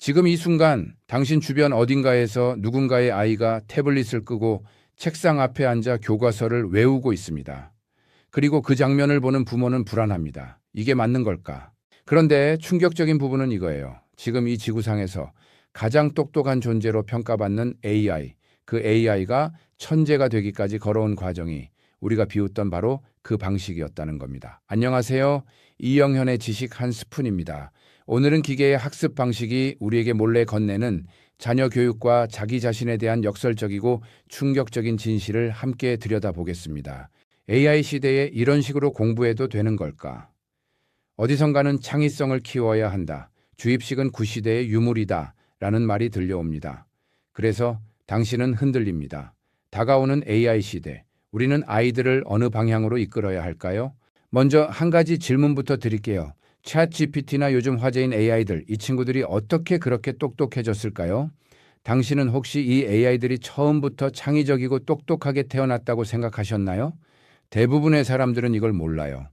지금 이 순간 당신 주변 어딘가에서 누군가의 아이가 태블릿을 끄고 책상 앞에 앉아 교과서를 외우고 있습니다. 그리고 그 장면을 보는 부모는 불안합니다. 이게 맞는 걸까? 그런데 충격적인 부분은 이거예요. 지금 이 지구상에서 가장 똑똑한 존재로 평가받는 AI, 그 AI가 천재가 되기까지 걸어온 과정이 우리가 비웃던 바로 그 방식이었다는 겁니다. 안녕하세요. 이영현의 지식 한 스푼입니다. 오늘은 기계의 학습 방식이 우리에게 몰래 건네는 자녀 교육과 자기 자신에 대한 역설적이고 충격적인 진실을 함께 들여다보겠습니다. AI 시대에 이런 식으로 공부해도 되는 걸까? 어디선가는 창의성을 키워야 한다. 주입식은 구시대의 유물이다. 라는 말이 들려옵니다. 그래서 당신은 흔들립니다. 다가오는 AI 시대. 우리는 아이들을 어느 방향으로 이끌어야 할까요? 먼저 한 가지 질문부터 드릴게요. 챗GPT나 요즘 화제인 AI들, 이 친구들이 어떻게 그렇게 똑똑해졌을까요? 당신은 혹시 이 AI들이 처음부터 창의적이고 똑똑하게 태어났다고 생각하셨나요? 대부분의 사람들은 이걸 몰라요.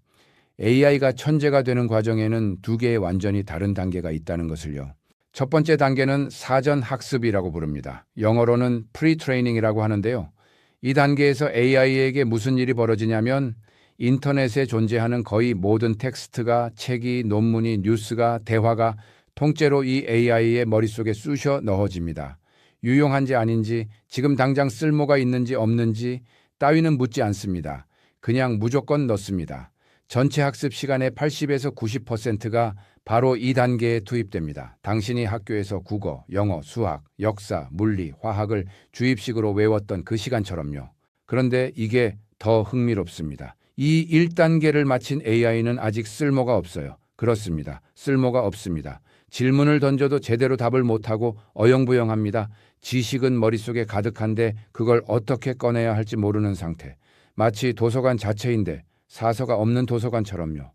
AI가 천재가 되는 과정에는 두 개의 완전히 다른 단계가 있다는 것을요. 첫 번째 단계는 사전 학습이라고 부릅니다. 영어로는 프리트레이닝이라고 하는데요. 이 단계에서 AI에게 무슨 일이 벌어지냐면 인터넷에 존재하는 거의 모든 텍스트가, 책이, 논문이, 뉴스가, 대화가 통째로 이 AI의 머릿속에 쑤셔 넣어집니다. 유용한지 아닌지, 지금 당장 쓸모가 있는지 없는지 따위는 묻지 않습니다. 그냥 무조건 넣습니다. 전체 학습 시간의 80에서 90%가 바로 이 단계에 투입됩니다. 당신이 학교에서 국어, 영어, 수학, 역사, 물리, 화학을 주입식으로 외웠던 그 시간처럼요. 그런데 이게 더 흥미롭습니다. 이 1단계를 마친 AI는 아직 쓸모가 없어요. 그렇습니다. 쓸모가 없습니다. 질문을 던져도 제대로 답을 못하고 어영부영합니다. 지식은 머릿속에 가득한데 그걸 어떻게 꺼내야 할지 모르는 상태. 마치 도서관 자체인데 사서가 없는 도서관처럼요.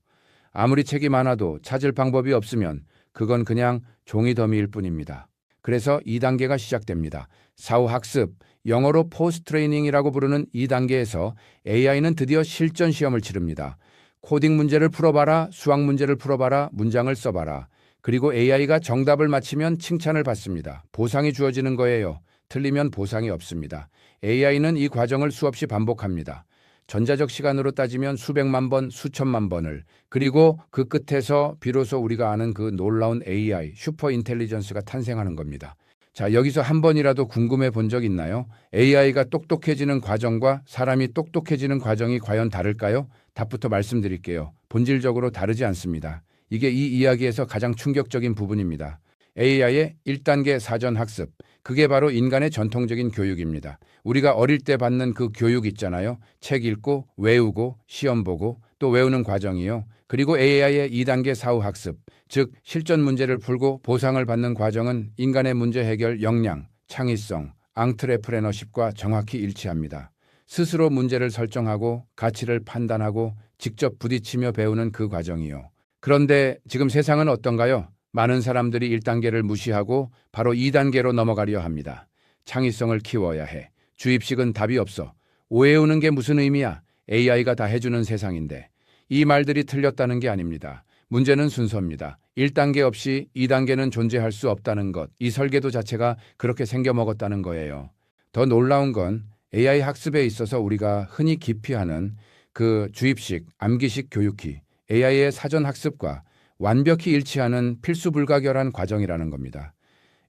아무리 책이 많아도 찾을 방법이 없으면 그건 그냥 종이 더미일 뿐입니다. 그래서 2단계가 시작됩니다. 사후 학습, 영어로 포스트 트레이닝이라고 부르는 2단계에서 AI는 드디어 실전 시험을 치릅니다. 코딩 문제를 풀어봐라, 수학 문제를 풀어봐라, 문장을 써봐라. 그리고 AI가 정답을 맞히면 칭찬을 받습니다. 보상이 주어지는 거예요. 틀리면 보상이 없습니다. AI는 이 과정을 수없이 반복합니다. 전자적 시간으로 따지면 수백만 번, 수천만 번을. 그리고 그 끝에서 비로소 우리가 아는 그 놀라운 AI, 슈퍼 인텔리전스가 탄생하는 겁니다. 자, 여기서 한 번이라도 궁금해 본 적 있나요? AI가 똑똑해지는 과정과 사람이 똑똑해지는 과정이 과연 다를까요? 답부터 말씀드릴게요. 본질적으로 다르지 않습니다. 이게 이 이야기에서 가장 충격적인 부분입니다. AI의 1단계 사전 학습. 그게 바로 인간의 전통적인 교육입니다. 우리가 어릴 때 받는 그 교육 있잖아요. 책 읽고, 외우고, 시험 보고, 또 외우는 과정이요. 그리고 AI의 2단계 사후 학습, 즉 실전 문제를 풀고 보상을 받는 과정은 인간의 문제 해결 역량, 창의성, 앙트레프레너십과 정확히 일치합니다. 스스로 문제를 설정하고 가치를 판단하고 직접 부딪히며 배우는 그 과정이요. 그런데 지금 세상은 어떤가요? 많은 사람들이 1단계를 무시하고 바로 2단계로 넘어가려 합니다. 창의성을 키워야 해. 주입식은 답이 없어. 오해우는 게 무슨 의미야? AI가 다 해주는 세상인데. 이 말들이 틀렸다는 게 아닙니다. 문제는 순서입니다. 1단계 없이 2단계는 존재할 수 없다는 것. 이 설계도 자체가 그렇게 생겨먹었다는 거예요. 더 놀라운 건 AI 학습에 있어서 우리가 흔히 기피하는 그 주입식, 암기식 교육기, AI의 사전 학습과 완벽히 일치하는 필수 불가결한 과정이라는 겁니다.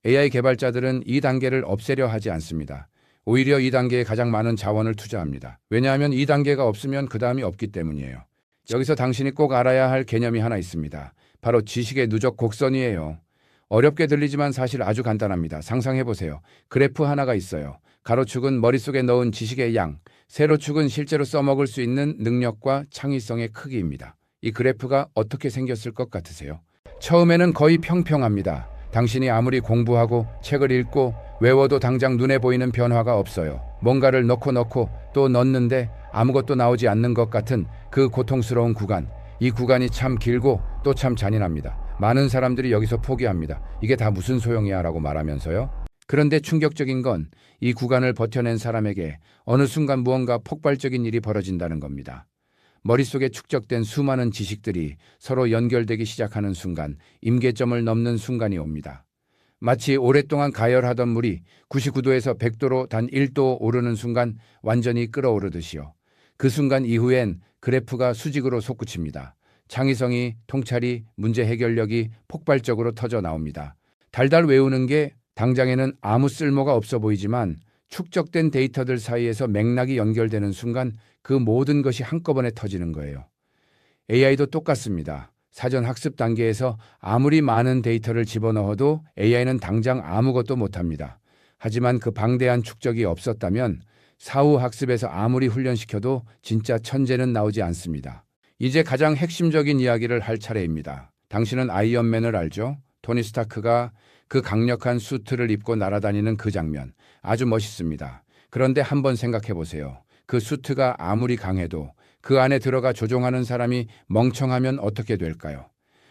AI 개발자들은 이 단계를 없애려 하지 않습니다. 오히려 이 단계에 가장 많은 자원을 투자합니다. 왜냐하면 이 단계가 없으면 그 다음이 없기 때문이에요. 여기서 당신이 꼭 알아야 할 개념이 하나 있습니다. 바로 지식의 누적 곡선이에요. 어렵게 들리지만 사실 아주 간단합니다. 상상해보세요. 그래프 하나가 있어요. 가로축은 머릿속에 넣은 지식의 양, 세로축은 실제로 써먹을 수 있는 능력과 창의성의 크기입니다. 이 그래프가 어떻게 생겼을 것 같으세요? 처음에는 거의 평평합니다. 당신이 아무리 공부하고 책을 읽고 외워도 당장 눈에 보이는 변화가 없어요. 뭔가를 넣고 또 넣는데 아무것도 나오지 않는 것 같은 그 고통스러운 구간. 이 구간이 참 길고 또 참 잔인합니다. 많은 사람들이 여기서 포기합니다. 이게 다 무슨 소용이야 라고 말하면서요. 그런데 충격적인 건 이 구간을 버텨낸 사람에게 어느 순간 무언가 폭발적인 일이 벌어진다는 겁니다. 머릿속에 축적된 수많은 지식들이 서로 연결되기 시작하는 순간, 임계점을 넘는 순간이 옵니다. 마치 오랫동안 가열하던 물이 99도에서 100도로 단 1도 오르는 순간 완전히 끓어오르듯이요. 그 순간 이후엔 그래프가 수직으로 솟구칩니다. 창의성이, 통찰이, 문제 해결력이 폭발적으로 터져 나옵니다. 달달 외우는 게 당장에는 아무 쓸모가 없어 보이지만 축적된 데이터들 사이에서 맥락이 연결되는 순간 그 모든 것이 한꺼번에 터지는 거예요. AI도 똑같습니다. 사전 학습 단계에서 아무리 많은 데이터를 집어넣어도 AI는 당장 아무것도 못합니다. 하지만 그 방대한 축적이 없었다면 사후 학습에서 아무리 훈련시켜도 진짜 천재는 나오지 않습니다. 이제 가장 핵심적인 이야기를 할 차례입니다. 당신은 아이언맨을 알죠? 토니 스타크가 그 강력한 수트를 입고 날아다니는 그 장면. 아주 멋있습니다. 그런데 한번 생각해 보세요. 그 수트가 아무리 강해도 그 안에 들어가 조종하는 사람이 멍청하면 어떻게 될까요?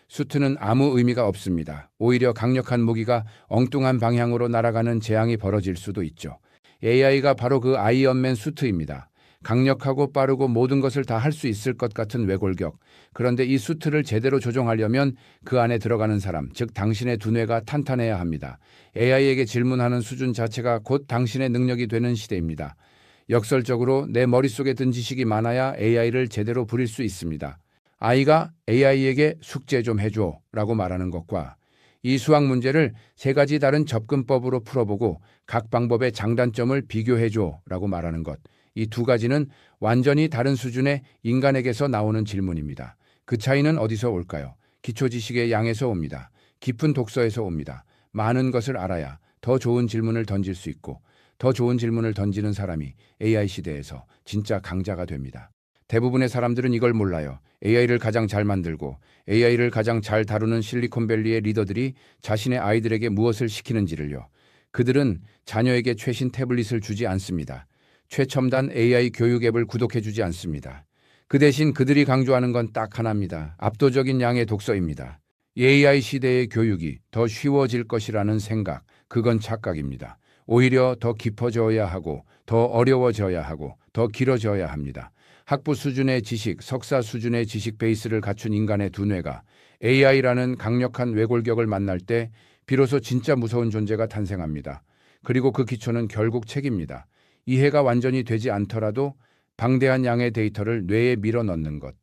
수트는 아무 의미가 없습니다. 오히려 강력한 무기가 엉뚱한 방향으로 날아가는 재앙이 벌어질 수도 있죠. AI가 바로 그 아이언맨 수트입니다. 강력하고 빠르고 모든 것을 다 할 수 있을 것 같은 외골격. 그런데 이 수트를 제대로 조종하려면 그 안에 들어가는 사람, 즉 당신의 두뇌가 탄탄해야 합니다. AI에게 질문하는 수준 자체가 곧 당신의 능력이 되는 시대입니다. 역설적으로 내 머릿속에 든 지식이 많아야 AI를 제대로 부릴 수 있습니다. 아이가 AI에게 숙제 좀 해줘 라고 말하는 것과 이 수학 문제를 세 가지 다른 접근법으로 풀어보고 각 방법의 장단점을 비교해줘 라고 말하는 것. 이 두 가지는 완전히 다른 수준의 인간에게서 나오는 질문입니다. 그 차이는 어디서 올까요? 기초 지식의 양에서 옵니다. 깊은 독서에서 옵니다. 많은 것을 알아야 더 좋은 질문을 던질 수 있고 더 좋은 질문을 던지는 사람이 AI 시대에서 진짜 강자가 됩니다. 대부분의 사람들은 이걸 몰라요. AI를 가장 잘 만들고 AI를 가장 잘 다루는 실리콘밸리의 리더들이 자신의 아이들에게 무엇을 시키는지를요. 그들은 자녀에게 최신 태블릿을 주지 않습니다. 최첨단 AI 교육 앱을 구독해주지 않습니다. 그 대신 그들이 강조하는 건 딱 하나입니다. 압도적인 양의 독서입니다. AI 시대의 교육이 더 쉬워질 것이라는 생각, 그건 착각입니다. 오히려 더 깊어져야 하고 더 어려워져야 하고 더 길어져야 합니다. 학부 수준의 지식, 석사 수준의 지식 베이스를 갖춘 인간의 두뇌가 AI라는 강력한 외골격을 만날 때 비로소 진짜 무서운 존재가 탄생합니다. 그리고 그 기초는 결국 책입니다. 이해가 완전히 되지 않더라도 방대한 양의 데이터를 뇌에 밀어넣는 것.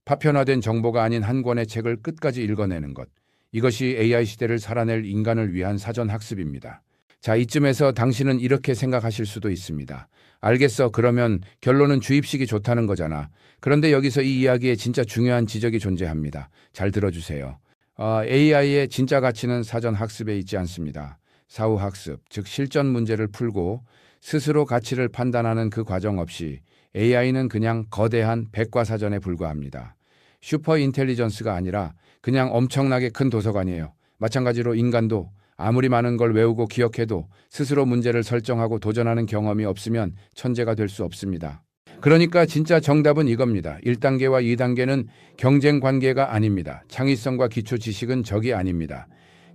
파편화된 정보가 아닌 한 권의 책을 끝까지 읽어내는 것. 이것이 AI 시대를 살아낼 인간을 위한 사전 학습입니다. 자, 이쯤에서 당신은 이렇게 생각하실 수도 있습니다. 알겠어. 그러면 결론은 주입식이 좋다는 거잖아. 그런데 여기서 이 이야기에 진짜 중요한 지적이 존재합니다. 잘 들어주세요. AI의 진짜 가치는 사전 학습에 있지 않습니다. 사후 학습, 즉 실전 문제를 풀고 스스로 가치를 판단하는 그 과정 없이 AI는 그냥 거대한 백과사전에 불과합니다. 슈퍼 인텔리전스가 아니라 그냥 엄청나게 큰 도서관이에요. 마찬가지로 인간도 아무리 많은 걸 외우고 기억해도 스스로 문제를 설정하고 도전하는 경험이 없으면 천재가 될 수 없습니다. 그러니까 진짜 정답은 이겁니다. 1단계와 2단계는 경쟁 관계가 아닙니다. 창의성과 기초 지식은 적이 아닙니다.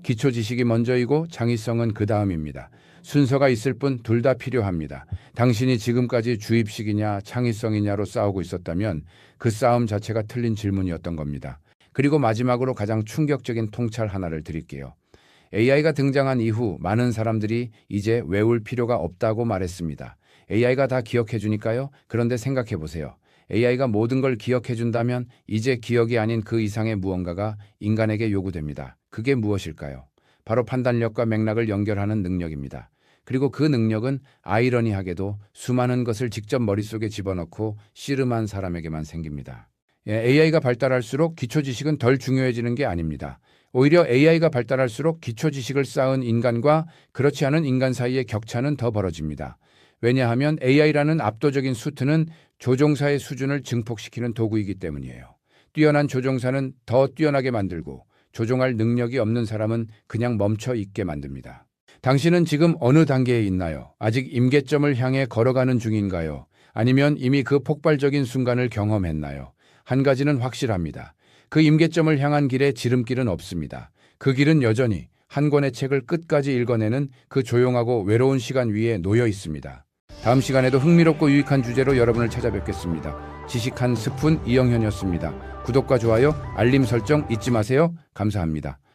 기초 지식이 먼저이고 창의성은 그 다음입니다. 순서가 있을 뿐 둘 다 필요합니다. 당신이 지금까지 주입식이냐 창의성이냐로 싸우고 있었다면 그 싸움 자체가 틀린 질문이었던 겁니다. 그리고 마지막으로 가장 충격적인 통찰 하나를 드릴게요. AI가 등장한 이후 많은 사람들이 이제 외울 필요가 없다고 말했습니다. AI가 다 기억해 주니까요. 그런데 생각해 보세요. AI가 모든 걸 기억해 준다면 이제 기억이 아닌 그 이상의 무언가가 인간에게 요구됩니다. 그게 무엇일까요? 바로 판단력과 맥락을 연결하는 능력입니다. 그리고 그 능력은 아이러니하게도 수많은 것을 직접 머릿속에 집어넣고 씨름한 사람에게만 생깁니다. AI가 발달할수록 기초 지식은 덜 중요해지는 게 아닙니다. 오히려 AI가 발달할수록 기초 지식을 쌓은 인간과 그렇지 않은 인간 사이의 격차는 더 벌어집니다. 왜냐하면 AI라는 압도적인 수트는 조종사의 수준을 증폭시키는 도구이기 때문이에요. 뛰어난 조종사는 더 뛰어나게 만들고 조종할 능력이 없는 사람은 그냥 멈춰 있게 만듭니다. 당신은 지금 어느 단계에 있나요? 아직 임계점을 향해 걸어가는 중인가요? 아니면 이미 그 폭발적인 순간을 경험했나요? 한 가지는 확실합니다. 그 임계점을 향한 길에 지름길은 없습니다. 그 길은 여전히 한 권의 책을 끝까지 읽어내는 그 조용하고 외로운 시간 위에 놓여 있습니다. 다음 시간에도 흥미롭고 유익한 주제로 여러분을 찾아뵙겠습니다. 지식 한 스푼 이영현이었습니다. 구독과 좋아요, 알림 설정 잊지 마세요. 감사합니다.